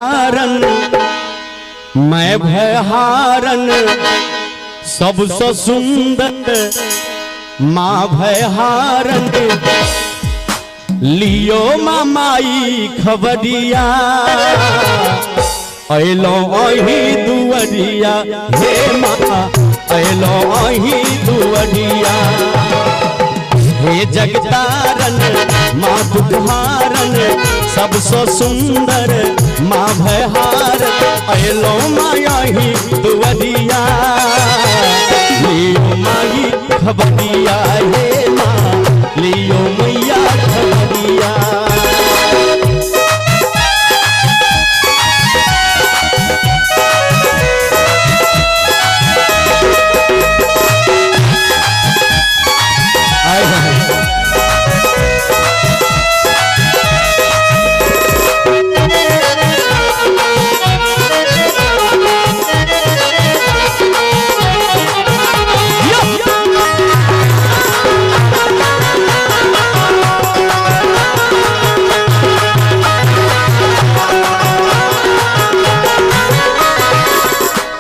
हारन मैं भयहारन सबसे सुंदर माँ भयहारन लियो मामाई खबरिया अलो अही दुवरिया हे माँ अलो अही दुवरिया हे जगतारन माँ दुधारन सबसे सुंदर माँ भयहार अलो माही दुवरिया लियो माई खबरिया हे माँ लियो मैया खबरिया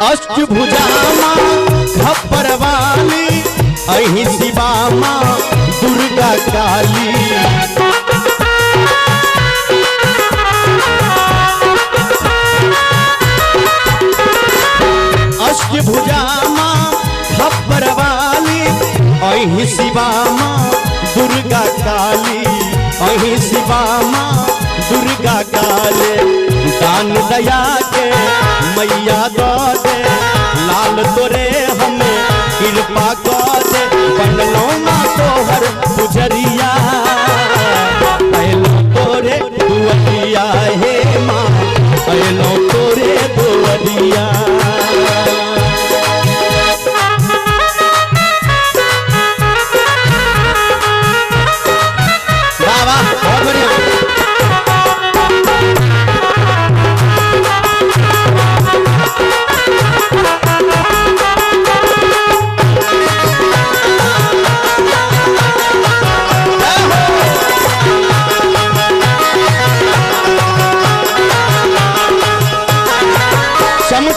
अष्टभुजा माँ खप्पर वाली अहि शिवा माँ दुर्गा काली अष्टभुजा माँ खप्पर वाली अहि शिवा माँ दुर्गा काली अहि शिवा माँ दुर्गा काली दान दया के मैया दो दे लाल तोरे हमें कृपा कर दे बनलो माँ तोहर पुजरिया अलो तोरे दुवरिया हे माँ अलो तोरे दुवरिया वाह बहुत बढ़िया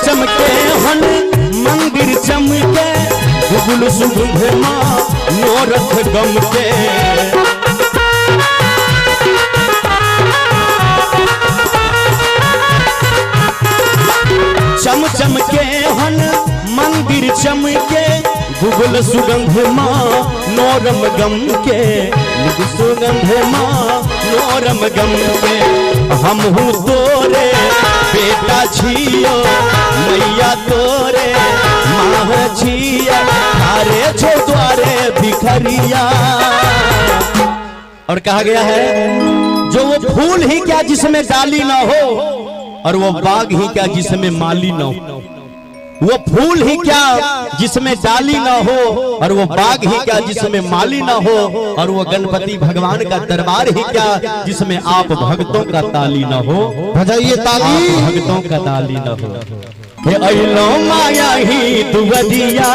चमके हन मंदिर चमके गुगुल सुगंध माँ नोरथ गम के चम के हन मंदिर चमके गुगुल सुगंध माँ नोरम गम के सुगंध माँ नोरम गम के हम हूँ तोरे बेटा छियो मैया तोरे माँ छिया थारे छो द्वारे भिखरिया। और कहा गया है जो वो फूल ही क्या जिसमें डाली ना हो और वो बाग ही क्या जिसमें माली ना हो। वो फूल ही क्या जिसमें डाली ना हो और वो बाग ही क्या जिसमें माली ना हो और वो गणपति भगवान का दरबार ही क्या जिसमें आप भक्तों का ताली ना हो। बजाइए ताली। भक्तों का ताली ना हो। हे अलो माया ही दुवरिया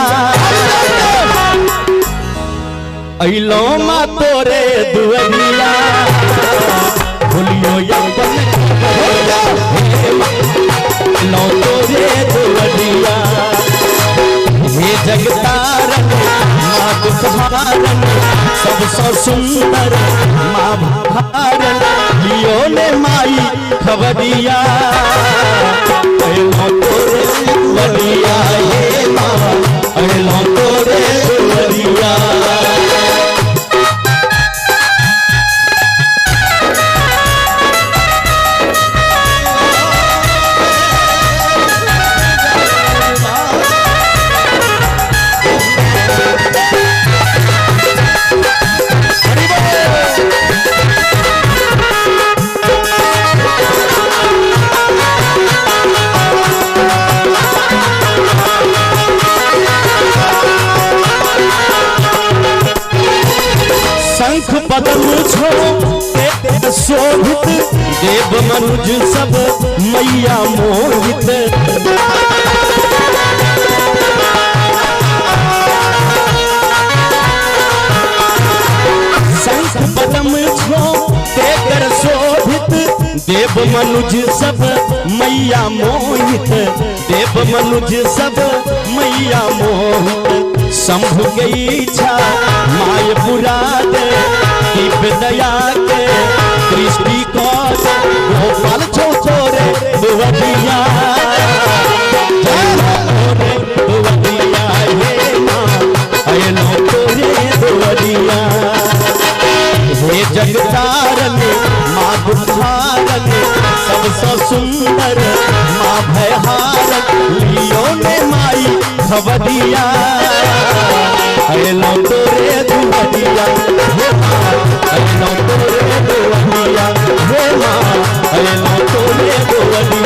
अलो मा तोरे दुवरिया बोलियो यपन लो तोरे दुवरिया हे जगतारन माँ दुखहारन सबसे सुंदर माँ भारन लियो ने माई खबरिया अलो तोरे दुवरिया हे माँ अलो तोरे दुवरिया। शंख पदम छो शोभित देव मनुज सब मैया मोहित शंख पदम छो शोभित देव मनुज सब मैया मोहित, देव मनुज सब मैया मोहित। शंभु के इच्छा माय पुराद, दिव्य दया के दृष्टि को गोपाल छो छोरे दुवदिया, दुवदिया हे माँ अयलो तोरे दुवदिया। हे जगतारनी माँ दुखारनी सबसे सुंदर माँ भयहारन, लियो ने माई खबदिया अयलो तोरे दुवदिया हे माँ अयलो तोरे दुवदिया हे माँ अयलो तोरे दुवदिया।